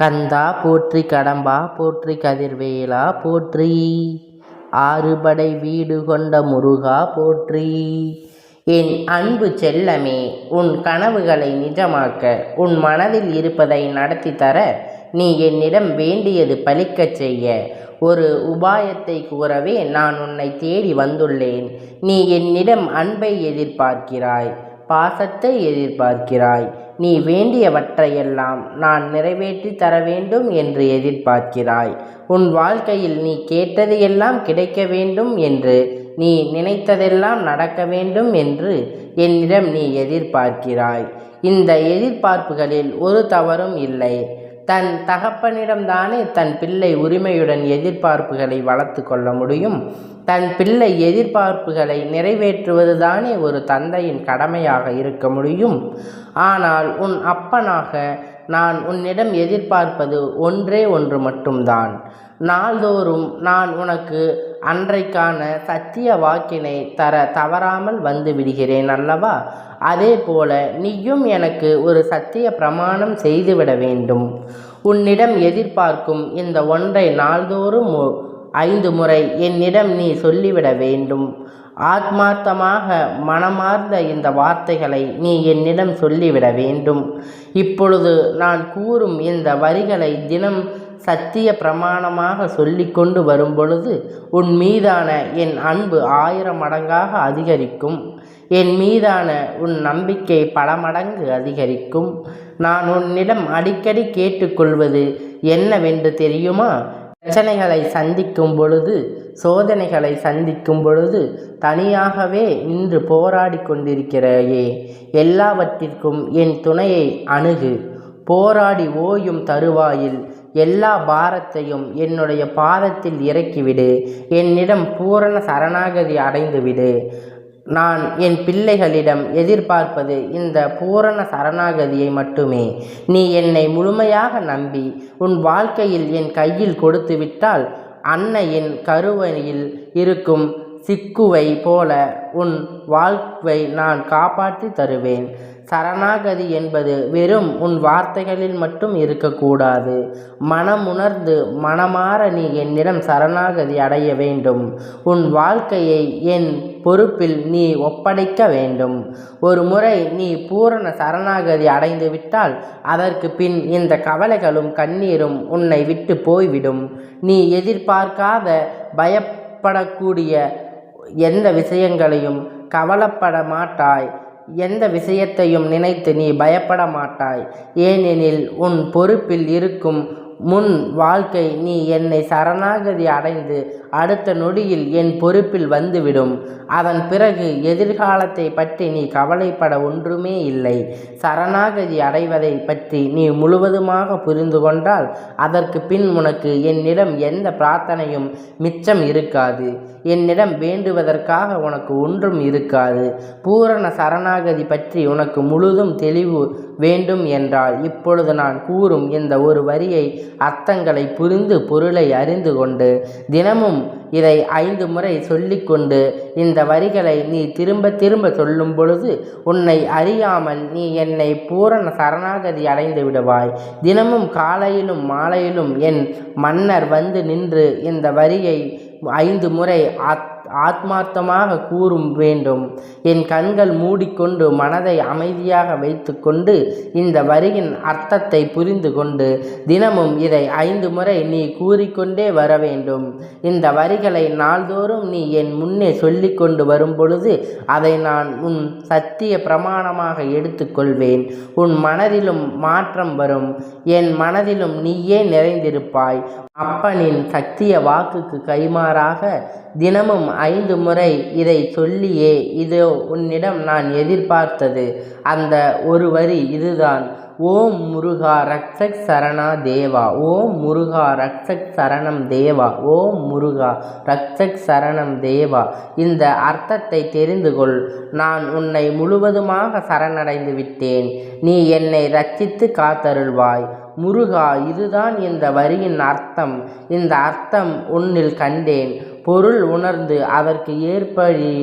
கந்தா போற்றி, கடம்பா போற்றி, கதிர்வேலா போற்றி, ஆறுபடை வீடு கொண்ட முருகா போற்றி. என் அன்பு செல்லமே, உன் கனவுகளை நிஜமாக்க, உன் மனதில் இருப்பதை நடத்தி தர, நீ என்னிடம் வேண்டியது பலிக்கச் செய்ய ஒரு உபாயத்தை கூறவே நான் உன்னை தேடி வந்துள்ளேன். நீ என்னிடம் அன்பை எதிர்பார்க்கிறாய், பாசத்தை எதிர்பார்க்கிறாய். நீ வேண்டியவற்றையெல்லாம் நான் நிறைவேற்றி தர வேண்டும் என்று எதிர்பார்க்கிறாய். உன் வாழ்க்கையில் நீ கேட்டது எல்லாம் கிடைக்க வேண்டும் என்று, நீ நினைத்ததெல்லாம் நடக்க வேண்டும் என்று என்னிடம் நீ எதிர்பார்க்கிறாய். இந்த எதிர்பார்ப்புகளில் ஒரு தவறும் இல்லை. தன் தகப்பனிடம்தானே தன் பிள்ளை உரிமையுடன் எதிர்பார்ப்புகளை வளர்த்து கொள்ள முடியும். தன் பிள்ளை எதிர்பார்ப்புகளை நிறைவேற்றுவதுதானே ஒரு தந்தையின் கடமையாக இருக்க முடியும். ஆனால் உன் அப்பனாக நான் உன்னிடம் எதிர்பார்ப்பது ஒன்றே ஒன்று மட்டும்தான். நாள்தோறும் நான் உனக்கு அன்றைக்கான சத்திய வாக்கினை தர தவறாமல் வந்து விடுகிறேன் அல்லவா? அதே போல நீயும் எனக்கு ஒரு சத்திய பிரமாணம் செய்துவிட வேண்டும். உன்னிடம் எதிர்பார்க்கும் இந்த ஒன்றை நாள்தோறும் 5 முறை என்னிடம் நீ சொல்லிவிட வேண்டும். ஆத்மார்த்தமாக மனமார்ந்த இந்த வார்த்தைகளை நீ என்னிடம் சொல்லிவிட வேண்டும். இப்பொழுது நான் கூறும் இந்த வரிகளை தினம் சத்திய பிரமாணமாக சொல்லிக்கொண்டு வரும் பொழுது உன் மீதான என் அன்பு 1000 மடங்காக அதிகரிக்கும். என் மீதான உன் நம்பிக்கை பல மடங்கு அதிகரிக்கும். நான் உன்னிடம் அடிக்கடி கேட்டுக்கொள்வது என்னவென்று தெரியுமா? பிரச்சனைகளை சந்திக்கும் பொழுது, சோதனைகளை சந்திக்கும் பொழுது தனியாகவே நின்று போராடி கொண்டிருக்கிறாயே, எல்லாவற்றிற்கும் என் துணையை அணுகு. போராடி ஓயும் தருவாயில் எல்லா பாரத்தையும் என்னுடைய பாதத்தில் இறக்கிவிடு. என்னிடம் பூரண சரணாகதி அடைந்துவிடு. நான் என் பிள்ளைகளிடம் எதிர்பார்ப்பது இந்த பூரண சரணாகதியை மட்டுமே. நீ என்னை முழுமையாக நம்பி உன் வாழ்க்கையில் என் கையில் கொடுத்து விட்டால், அன்னையின் கருவறையில் இருக்கும் சிக்குவை போல உன் வாழ்வை நான் காப்பாற்றி தருவேன். சரணாகதி என்பது வெறும் உன் வார்த்தைகளில் மட்டும் இருக்கக்கூடாது. மனமுணர்ந்து மனமாற நீ என்னிடம் சரணாகதி அடைய வேண்டும். உன் வாழ்க்கையை என் பொறுப்பில் நீ ஒப்படைக்க வேண்டும். ஒரு முறை நீ பூரண சரணாகதி அடைந்து விட்டால் அதற்கு பின் இந்த கவலைகளும் கண்ணீரும் உன்னை விட்டு போய்விடும். நீ எதிர்பார்க்காத, பயப்படக்கூடிய எந்த விஷயங்களையும் கவலைப்பட மாட்டாய். எந்த விஷயத்தையும் நினைத்து நீ பயப்பட மாட்டாய். ஏனெனில் உன் பொறுப்பில் இருக்கும் முன் வாழ்க்கை நீ என்னை சரணாகதி அடைந்து அடுத்த நொடியில் என் பொறுப்பில் வந்துவிடும். அதன் பிறகு எதிர்காலத்தை பற்றி நீ கவலைப்பட ஒன்றுமே இல்லை. சரணாகதி அடைவதை பற்றி நீ முழுவதுமாக புரிந்து கொண்டால் அதற்கு பின் உனக்கு என்னிடம் எந்த பிரார்த்தனையும் மிச்சம் இருக்காது. என்னிடம் வேண்டுவதற்காக உனக்கு ஒன்றும் இருக்காது. பூரண சரணாகதி பற்றி உனக்கு முழுதும் தெளிவு வேண்டும் என்றால் இப்பொழுது நான் கூறும் இந்த ஒரு வரியை அர்த்தங்களை புரிந்து பொருளை அறிந்து கொண்டு தினமும் இதை 5 முறை சொல்லிக்கொண்டு இந்த வரிகளை நீ திரும்ப திரும்ப சொல்லும் பொழுது உன்னை அறியாமல் நீ என்னை பூரண சரணாகதி அடைந்து விடுவாய். தினமும் காலையிலும் மாலையிலும் என் மன்னர் வந்து நின்று இந்த வரியை 5 முறை ஆத்மார்த்தமாக கூறும் வேண்டும். என் கண்கள் மூடிக்கொண்டு மனதை அமைதியாக வைத்து கொண்டு இந்த வரியின் அர்த்தத்தை புரிந்து கொண்டு தினமும் இதை 5 முறை நீ கூறிக்கொண்டே வர வேண்டும். இந்த வரிகளை நாள்தோறும் நீ என் முன்னே சொல்லி கொண்டு வரும் பொழுது அதை நான் உன் சத்திய பிரமாணமாக எடுத்துக்கொள்வேன். உன் மனதிலும் மாற்றம் வரும். என் மனதிலும் நீயே நிறைந்திருப்பாய். அப்பனின் சத்திய வாக்குக்கு கைமாறாக தினமும் 5 முறை இதை சொல்லியே இதோ உன்னிடம் நான் எதிர்பார்த்தது அந்த ஒரு வரி இதுதான். ஓம் முருகா ரக்ஷக் சரணா தேவா, ஓம் முருகா ரக்ஷக் சரணம் தேவா, ஓம் முருகா ரக்ஷக் சரணம் தேவா. இந்த அர்த்தத்தை தெரிந்து கொள். நான் உன்னை முழுவதுமாக சரணடைந்து விட்டேன். நீ என்னை ரட்சித்து காத்தருள்வாய். முருகா, இதுதான் இந்த வரியின் அர்த்தம். இந்த அர்த்தம் உன்னில் கண்டேன். பொருள் உணர்ந்து அதற்கு ஏற்படி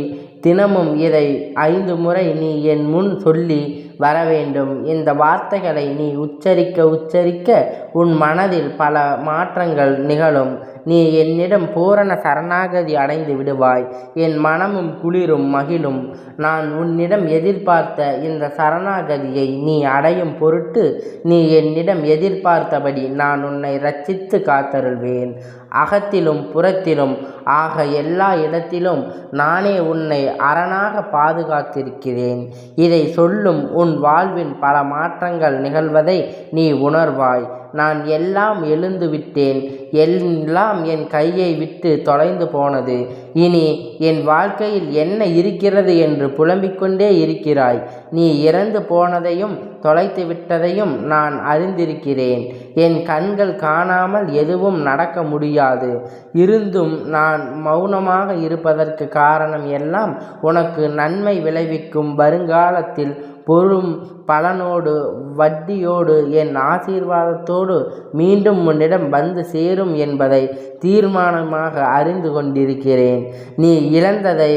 தினமும் இதை 5 முறை நீ என் முன் சொல்லி வர வேண்டும். இந்த வார்த்தைகளை நீ உச்சரிக்க உச்சரிக்க உன் மனதில் பல மாற்றங்கள் நிகழும். நீ என்னிடம் பூரண சரணாகதி அடைந்து விடுவாய். என் மனமும் குளிரும் மகிழும். நான் உன்னிடம் எதிர்பார்த்த இந்த சரணாகதியை நீ அடையும் பொருட்டு நீ என்னிடம் எதிர்பார்த்தபடி நான் உன்னை இரட்சித்து காத்தருள்வேன். அகத்திலும் புறத்திலும் ஆக எல்லா இடத்திலும் நானே உன்னை அரணாக பாதுகாத்திருக்கிறேன். இதை சொல்லும் உன் வாழ்வின் பல மாற்றங்கள் நிகழ்வதை நீ உணர்வாய். நான் எல்லாம் எழுந்து விட்டேன். எல்லாம் என் கையை விட்டு தொலைந்து போனது. இனி என் வாழ்க்கையில் என்ன இருக்கிறது என்று புலம்பிக் கொண்டே இருக்கிறாய். நீ இறந்து போனதையும் தொலைத்து விட்டதையும் நான் அறிந்திருக்கிறேன். என் கண்கள் காணாமல் எதுவும் நடக்க முடியாது. இருந்தும் நான் மௌனமாக இருப்பதற்கு காரணம் எல்லாம் உனக்கு நன்மை விளைவிக்கும் வருங்காலத்தில் பொறும் பலனோடு வட்டியோடு என் ஆசீர்வாதத்தோடு மீண்டும் உன்னிடம் வந்து சேரும் என்பதை தீர்மானமாக அறிந்து கொண்டிருக்கிறேன். நீ இழந்ததை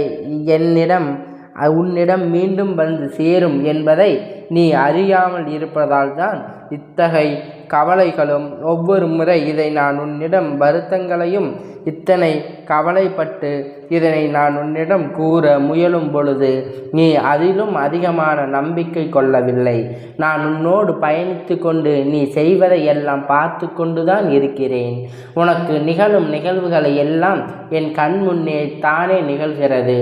உன்னிடம் மீண்டும் வந்து சேரும் என்பதை நீ அறியாமல் இருப்பதால் தான் இத்தகை கவலைகளும். ஒவ்வொரு முறை இதை நான் உன்னிடம் வருத்தங்களையும் இத்தனை கவலைப்பட்டு இதனை நான் உன்னிடம் கூற முயலும் பொழுது நீ அதிலும் அதிகமான நம்பிக்கை கொள்ளவில்லை. நான் உன்னோடு பயணித்து கொண்டு நீ செய்வதை எல்லாம் பார்த்து கொண்டுதான் இருக்கிறேன். உனக்கு நிகழும் நிகழ்வுகளை எல்லாம் என் கண் முன்னே தானே நிகழ்கிறது.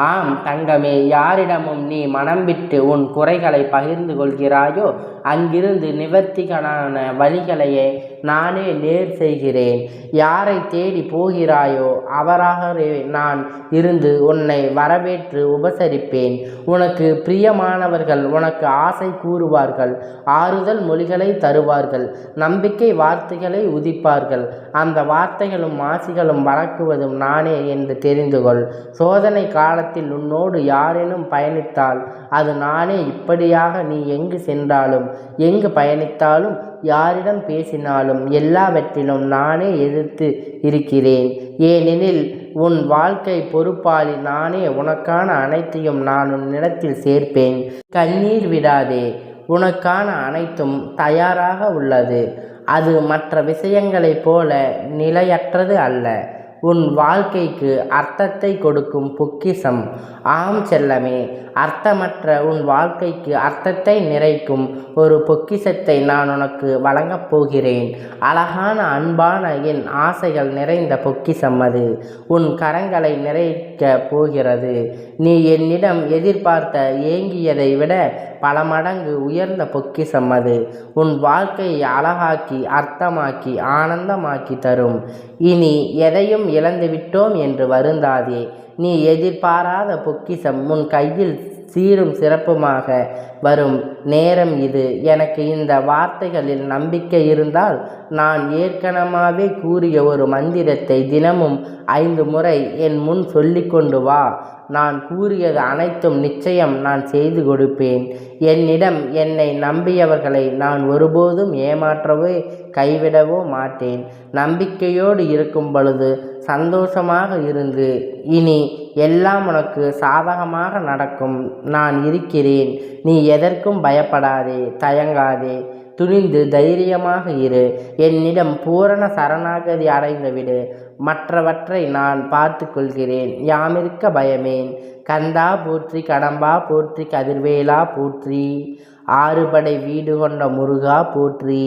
ஆம் தங்கமே, யாரிடமும் நீ மனம் விட்டு உன் குறைகளை பகிர்ந்து கொள்கிறாயோ அங்கிருந்து நிவர்த்திக்கான வழிகளையே நானே நேர் செய்கிறேன். யாரை தேடி போகிறாயோ அவராகவே நான் இருந்து உன்னை வரவேற்று உபசரிப்பேன். உனக்கு பிரியமானவர்கள் உனக்கு ஆசை கூறுவார்கள், ஆறுதல் மொழிகளை தருவார்கள், நம்பிக்கை வார்த்தைகளை உதிப்பார்கள். அந்த வார்த்தைகளும் ஆசிகளும் வழங்குவதும் நானே என்று தெரிந்து கொள். சோதனை காலத்தில் உன்னோடு யாரேனும் பயணித்தால் அது நானே. இப்படியாக நீ எங்கு சென்றாலும் எங்கு பயணித்தாலும் யாரிடம் பேசினாலும் எல்லாவற்றிலும் நானே எதிர்த்து இருக்கிறேன். ஏனெனில் உன் வாழ்க்கை பொறுப்பாளி நானே. உனக்கான அனைத்தையும் நான் உன்னிடத்தில் சேர்ப்பேன். கண்ணீர் விடாதே, உனக்கான அனைத்தும் தயாராக உள்ளது. அது மற்ற விஷயங்களைப் போல நிலையற்றது அல்ல. உன் வாழ்க்கைக்கு அர்த்தத்தை கொடுக்கும் பொக்கிஷம். ஆம் செல்லமே, அர்த்தமற்ற உன் வாழ்க்கைக்கு அர்த்தத்தை நிறைக்கும் ஒரு பொக்கிஷத்தை நான் உனக்கு வழங்கப் போகிறேன். அழகான அன்பான என் ஆசைகள் நிறைந்த பொக்கிஷம் அது உன் கரங்களை நிறைக்க போகிறது. நீ என்னிடம் எதிர்பார்த்த ஏங்கியதை விட பல மடங்கு உயர்ந்த பொக்கிஷம் அது. உன் வாழ்க்கையை அழகாக்கி அர்த்தமாக்கி ஆனந்தமாக்கி தரும். இனி எதையும் இழந்துவிட்டோம் என்று வருந்தாதே. நீ எதிர்பாராத பொக்கிஷம் உன் கையில் சீரும் சிறப்புமாக வரும் நேரம் இது. எனக்கு இந்த வார்த்தைகளில் நம்பிக்கை இருந்தால் நான் ஏற்கனவே கூறிய ஒரு மந்திரத்தை தினமும் 5 முறை என் முன் சொல்லிக்கொண்டு வா. நான் கூறியது அனைத்தும் நிச்சயம் நான் செய்து கொடுப்பேன். என்னிடம் என்னை நம்பியவர்களை நான் ஒருபோதும் ஏமாற்றவோ கைவிடவோ மாட்டேன். நம்பிக்கையோடு இருக்கும் பொழுது சந்தோஷமாக இருந்து. இனி எல்லாம் உனக்கு சாதகமாக நடக்கும். நான் இருக்கிறேன். நீ எதற்கும் பயப்படாதே, தயங்காதே. துணிந்து தைரியமாக இரு. என்னிடம் பூரண சரணாகதி அடைந்துவிடு. மற்றவற்றை நான் பார்த்து கொள்கிறேன். யாமிருக்க பயமேன். கந்தா போற்றி, கடம்பா போற்றி, கதிர்வேலா போற்றி, 6 படை வீடு கொண்ட முருகா போற்றி.